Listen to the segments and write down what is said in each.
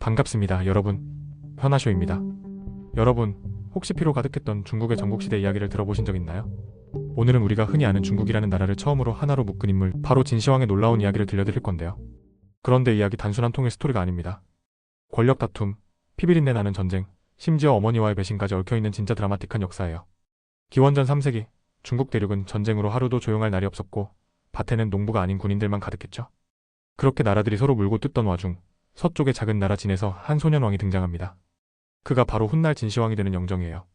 반갑습니다, 여러분. 현아쇼입니다. 여러분, 혹시 피로 가득했던 중국의 전국시대 이야기를 들어보신 적 있나요? 오늘은 우리가 흔히 아는 중국이라는 나라를 처음으로 하나로 묶은 인물, 바로 진시황의 놀라운 이야기를 들려드릴 건데요. 그런데 이야기 단순한 통일 스토리가 아닙니다. 권력 다툼, 피비린내 나는 전쟁, 심지어 어머니와의 배신까지 얽혀있는 진짜 드라마틱한 역사예요. 기원전 3세기, 중국 대륙은 전쟁으로 하루도 조용할 날이 없었고 밭에는 농부가 아닌 군인들만 가득했죠. 그렇게 나라들이 서로 물고 뜯던 와중 서쪽의 작은 나라 진에서 한 소년왕이 등장합니다. 그가 바로 훗날 진시황이 되는 영정이에요.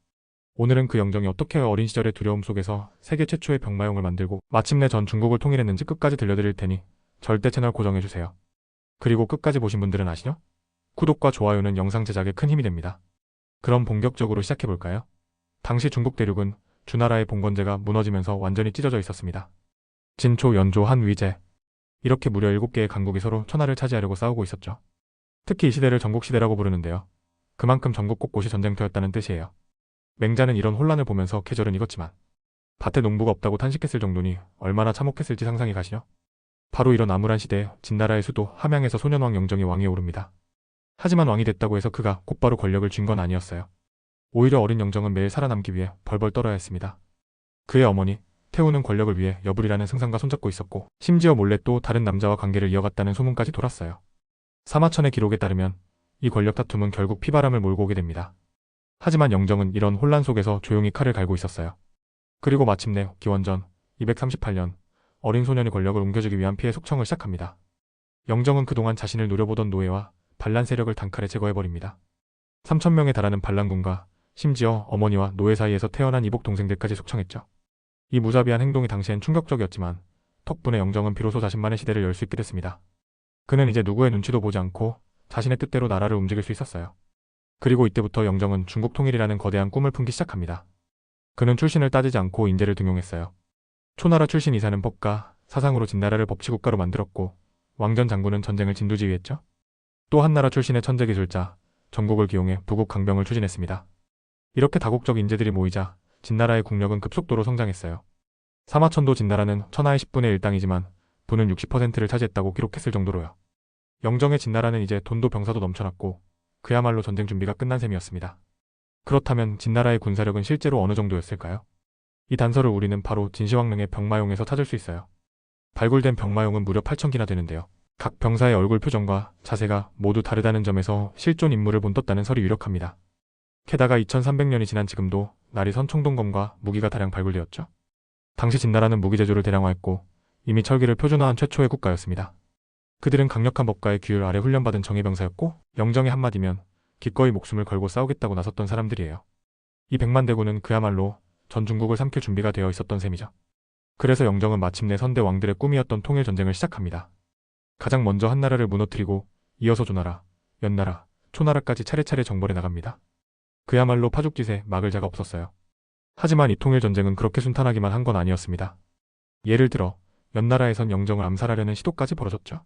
오늘은 그 영정이 어떻게 어린 시절의 두려움 속에서 세계 최초의 병마용을 만들고 마침내 전 중국을 통일했는지 끝까지 들려드릴 테니 절대 채널 고정해주세요. 그리고 끝까지 보신 분들은 아시죠? 구독과 좋아요는 영상 제작에 큰 힘이 됩니다. 그럼 본격적으로 시작해볼까요? 당시 중국 대륙은 주나라의 봉건제가 무너지면서 완전히 찢어져 있었습니다. 진초, 연조, 한, 위제 이렇게 무려 7개의 강국이 서로 천하를 차지하려고 싸우고 있었죠. 특히 이 시대를 전국시대라고 부르는데요. 그만큼 전국 곳곳이 전쟁터였다는 뜻이에요. 맹자는 이런 혼란을 보면서 계절은 익었지만 밭에 농부가 없다고 탄식했을 정도니 얼마나 참혹했을지 상상이 가시죠? 바로 이런 암울한 시대에 진나라의 수도 함양에서 소년왕 영정이 왕위에 오릅니다. 하지만 왕이 됐다고 해서 그가 곧바로 권력을 쥔 건 아니었어요. 오히려 어린 영정은 매일 살아남기 위해 벌벌 떨어야 했습니다. 그의 어머니 태우는 권력을 위해 여불이라는 승상과 손잡고 있었고 심지어 몰래 또 다른 남자와 관계를 이어갔다는 소문까지 돌았어요. 사마천의 기록에 따르면 이 권력 다툼은 결국 피바람을 몰고 오게 됩니다. 하지만 영정은 이런 혼란 속에서 조용히 칼을 갈고 있었어요. 그리고 마침내 기원전 238년 어린 소년이 권력을 옮겨주기 위한 피해 속청을 시작합니다. 영정은 그동안 자신을 노려보던 노예와 반란 세력을 단칼에 제거해버립니다. 3,000명에 달하는 반란군과 심지어 어머니와 노예 사이에서 태어난 이복 동생들까지 속청했죠. 이 무자비한 행동이 당시엔 충격적이었지만 덕분에 영정은 비로소 자신만의 시대를 열 수 있게 됐습니다. 그는 이제 누구의 눈치도 보지 않고 자신의 뜻대로 나라를 움직일 수 있었어요. 그리고 이때부터 영정은 중국 통일이라는 거대한 꿈을 품기 시작합니다. 그는 출신을 따지지 않고 인재를 등용했어요. 초나라 출신 이사는 법가, 사상으로 진나라를 법치국가로 만들었고 왕전 장군은 전쟁을 진두지휘했죠. 또 한나라 출신의 천재 기술자, 전국을 기용해 부국 강병을 추진했습니다. 이렇게 다국적 인재들이 모이자 진나라의 국력은 급속도로 성장했어요. 사마천도 진나라는 천하의 10분의 1 땅이지만 부는 60%를 차지했다고 기록했을 정도로요. 영정의 진나라는 이제 돈도 병사도 넘쳐났고 그야말로 전쟁 준비가 끝난 셈이었습니다. 그렇다면 진나라의 군사력은 실제로 어느 정도였을까요? 이 단서를 우리는 바로 진시황릉의 병마용에서 찾을 수 있어요. 발굴된 병마용은 무려 8,000기나 되는데요. 각 병사의 얼굴 표정과 자세가 모두 다르다는 점에서 실존 인물을 본떴다는 설이 유력합니다. 게다가 2300년이 지난 지금도 날이 선총동검과 무기가 다량 발굴되었죠. 당시 진나라는 무기 제조를 대량화했고 이미 철기를 표준화한 최초의 국가였습니다. 그들은 강력한 법가의 규율 아래 훈련받은 정예병사였고 영정의 한마디면 기꺼이 목숨을 걸고 싸우겠다고 나섰던 사람들이에요. 이 100만 대군은 그야말로 전 중국을 삼킬 준비가 되어 있었던 셈이죠. 그래서 영정은 마침내 선대 왕들의 꿈이었던 통일전쟁을 시작합니다. 가장 먼저 한나라를 무너뜨리고 이어서 조나라, 연나라, 초나라까지 차례차례 정벌해 나갑니다. 그야말로 파죽지세 막을 자가 없었어요. 하지만 이 통일전쟁은 그렇게 순탄하기만 한 건 아니었습니다. 예를 들어 연나라에선 영정을 암살하려는 시도까지 벌어졌죠.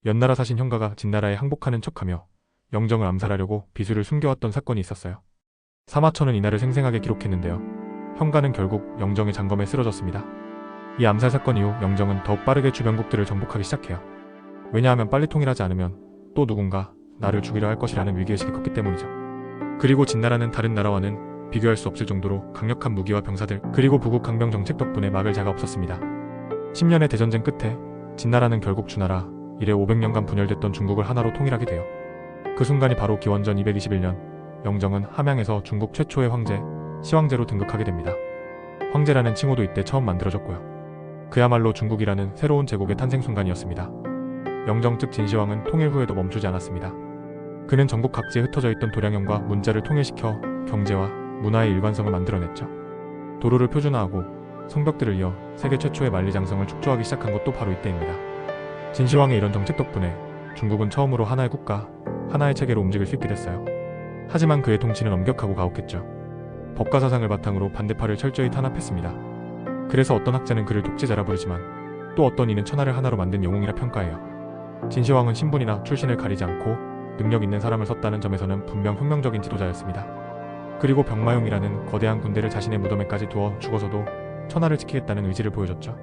연나라 사신 형가가 진나라에 항복하는 척하며 영정을 암살하려고 비수를 숨겨왔던 사건이 있었어요. 사마천은 이날을 생생하게 기록했는데요. 형가는 결국 영정의 장검에 쓰러졌습니다. 이 암살 사건 이후 영정은 더욱 빠르게 주변국들을 정복하기 시작해요. 왜냐하면 빨리 통일하지 않으면 또 누군가 나를 죽이려 할 것이라는 위기의식이 컸기 때문이죠. 그리고 진나라는 다른 나라와는 비교할 수 없을 정도로 강력한 무기와 병사들 그리고 부국 강병 정책 덕분에 막을 자가 없었습니다. 10년의 대전쟁 끝에 진나라는 결국 주나라 이래 500년간 분열됐던 중국을 하나로 통일하게 돼요. 그 순간이 바로 기원전 221년 영정은 함양에서 중국 최초의 황제, 시황제로 등극하게 됩니다. 황제라는 칭호도 이때 처음 만들어졌고요. 그야말로 중국이라는 새로운 제국의 탄생 순간이었습니다. 영정 즉 진시황은 통일 후에도 멈추지 않았습니다. 그는 전국 각지에 흩어져 있던 도량형과 문자를 통일시켜 경제와 문화의 일관성을 만들어냈죠. 도로를 표준화하고 성벽들을 이어 세계 최초의 만리장성을 축조하기 시작한 것도 바로 이때입니다. 진시황의 이런 정책 덕분에 중국은 처음으로 하나의 국가, 하나의 체계로 움직일 수 있게 됐어요. 하지만 그의 통치는 엄격하고 가혹했죠. 법과 사상을 바탕으로 반대파를 철저히 탄압했습니다. 그래서 어떤 학자는 그를 독재자라 부르지만 또 어떤 이는 천하를 하나로 만든 영웅이라 평가해요. 진시황은 신분이나 출신을 가리지 않고 능력 있는 사람을 썼다는 점에서는 분명 혁명적인 지도자였습니다. 그리고 병마용이라는 거대한 군대를 자신의 무덤에까지 두어 죽어서도 천하를 지키겠다는 의지를 보여줬죠.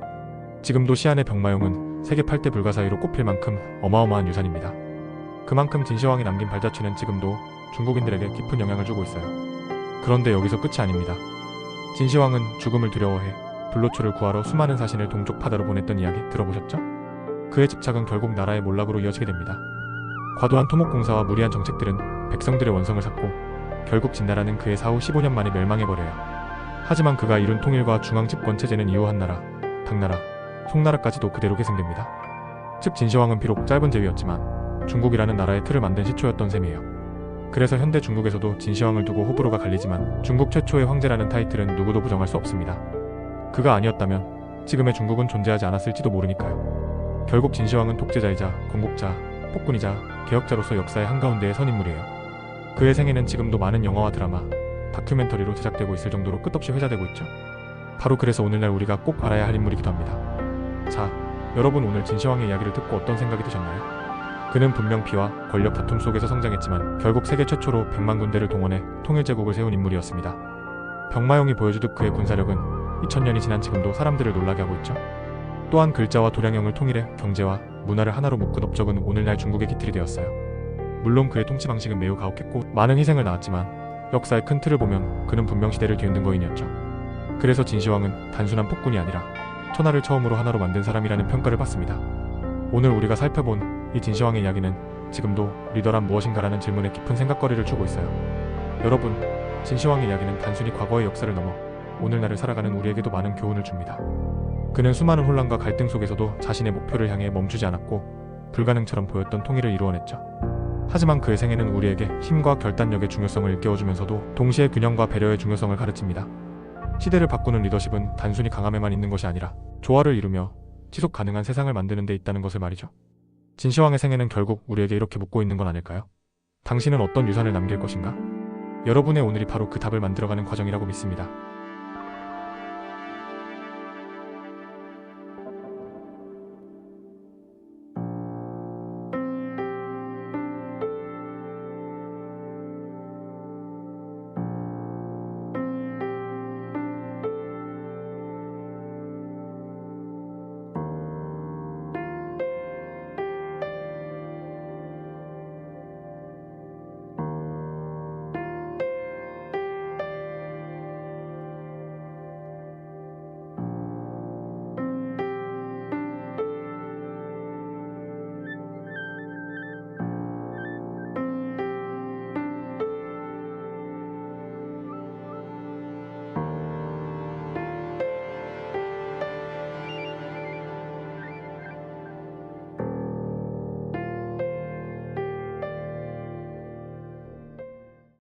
지금도 시안의 병마용은 세계 8대 불가 사이로 꼽힐 만큼 어마어마한 유산입니다. 그만큼 진시황이 남긴 발자취는 지금도 중국인들에게 깊은 영향을 주고 있어요. 그런데 여기서 끝이 아닙니다. 진시황은 죽음을 두려워해 불로초를 구하러 수많은 사신을 동쪽 바다로 보냈던 이야기 들어보셨죠? 그의 집착은 결국 나라의 몰락으로 이어지게 됩니다. 과도한 토목공사와 무리한 정책들은 백성들의 원성을 샀고 결국 진나라는 그의 사후 15년 만에 멸망해버려요. 하지만 그가 이룬 통일과 중앙 집권 체제는 이후 한나라, 당나라, 송나라까지도 그대로 계승됩니다. 즉 진시황은 비록 짧은 제위였지만 중국이라는 나라의 틀을 만든 시초였던 셈이에요. 그래서 현대 중국에서도 진시황을 두고 호불호가 갈리지만 중국 최초의 황제라는 타이틀은 누구도 부정할 수 없습니다. 그가 아니었다면 지금의 중국은 존재하지 않았을지도 모르니까요. 결국 진시황은 독재자이자 건국자, 폭군이자 개혁자로서 역사의 한가운데에 선 인물이에요. 그의 생애는 지금도 많은 영화와 드라마, 다큐멘터리로 제작되고 있을 정도로 끝없이 회자되고 있죠. 바로 그래서 오늘날 우리가 꼭 알아야 할 인물이기도 합니다. 자, 여러분 오늘 진시황의 이야기를 듣고 어떤 생각이 드셨나요? 그는 분명 비와 권력 다툼 속에서 성장했지만 결국 세계 최초로 100만 군대를 동원해 통일제국을 세운 인물이었습니다. 병마용이 보여주듯 그의 군사력은 2000년이 지난 지금도 사람들을 놀라게 하고 있죠. 또한 글자와 도량형을 통일해 경제와 문화를 하나로 묶은 업적은 오늘날 중국의 기틀이 되었어요. 물론 그의 통치 방식은 매우 가혹했고 많은 희생을 낳았지만 역사의 큰 틀을 보면 그는 분명 시대를 뒤흔든 거인이었죠. 그래서 진시황은 단순한 폭군이 아니라 천하를 처음으로 하나로 만든 사람이라는 평가를 받습니다. 오늘 우리가 살펴본 이 진시황의 이야기는 지금도 리더란 무엇인가라는 질문에 깊은 생각거리를 주고 있어요. 여러분, 진시황의 이야기는 단순히 과거의 역사를 넘어 오늘날을 살아가는 우리에게도 많은 교훈을 줍니다. 그는 수많은 혼란과 갈등 속에서도 자신의 목표를 향해 멈추지 않았고 불가능처럼 보였던 통일을 이루어냈죠. 하지만 그의 생애는 우리에게 힘과 결단력의 중요성을 일깨워주면서도 동시에 균형과 배려의 중요성을 가르칩니다. 시대를 바꾸는 리더십은 단순히 강함에만 있는 것이 아니라 조화를 이루며 지속 가능한 세상을 만드는 데 있다는 것을 말이죠. 진시황의 생애는 결국 우리에게 이렇게 묻고 있는 건 아닐까요? 당신은 어떤 유산을 남길 것인가? 여러분의 오늘이 바로 그 답을 만들어가는 과정이라고 믿습니다.